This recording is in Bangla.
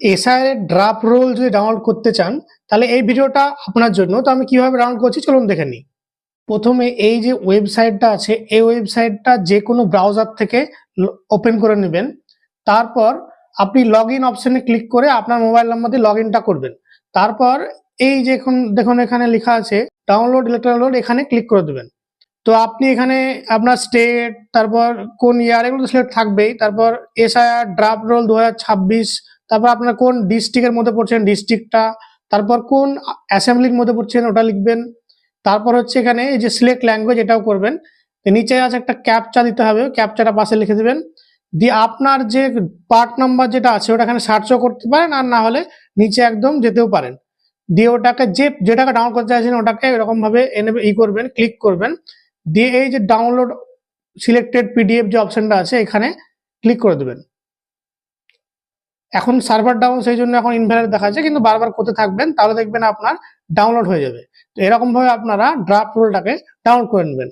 এসআইআর এর ড্রাফট রোল যদি ডাউনলোড করতে চান তাহলে এই ভিডিওটা আপনার জন্য। তো আমি কিভাবে ডাউনলোড করছি চলুন দেখে নিই। প্রথমে এই যে ওয়েবসাইটটা আছে এই ওয়েবসাইটটা যে কোনো ব্রাউজার থেকে ওপেন করে নেবেন। তারপর আপনি লগ ইন অপশনে ক্লিক করে আপনার মোবাইল নাম্বার দিয়ে লগ ইনটা করবেন। তারপর এই যে দেখুন এখানে লেখা আছে ডাউনলোড ইলেকট্রনিক রোল, এখানে ক্লিক করে দেবেন। তো আপনি এখানে আপনার স্টেট, তারপর কোন ইয়ার, এগুলো সিলেক্ট থাকবেই। তারপর এসআইআর ড্রাফট রোল 2026, তারপর আপনার কোন ডিস্ট্রিক্টের মধ্যে পড়ছেন ডিস্ট্রিক্টটা, তারপর কোন অ্যাসেম্বলির মধ্যে পড়ছেন ওটা লিখবেন। তারপর হচ্ছে এখানে এই যে সিলেক্ট ল্যাঙ্গুয়েজ, এটাও করবেন। নিচে আছে একটা ক্যাপচা দিতে হবে, ক্যাপচাটা পাশে লিখে দেবেন। দিয়ে আপনার যে পার্ট নাম্বার যেটা আছে ওটা এখানে সার্চও করতে পারেন, আর না হলে নিচে একদম যেতেও পারেন। দিয়ে ওটাকে যেটাকে ডাউনলোড করতে চাইছেন ওটাকে এরকম ভাবে এনে করবেন, ক্লিক করবেন। দিয়ে এই যে ডাউনলোড সিলেক্টেড পিডিএফ যে অপশনটা আছে এখানে ক্লিক করে দেবেন। এখন সার্ভার ডাউন, সেই জন্য এখন ইনভ্যালিড দেখাচ্ছে, কিন্তু বারবার করতে থাকবেন তাহলে দেখবেন আপনার ডাউনলোড হয়ে যাবে। তো এরকম ভাবে আপনারা ড্রাফট রোলটাকে ডাউনলোড করে নেবেন।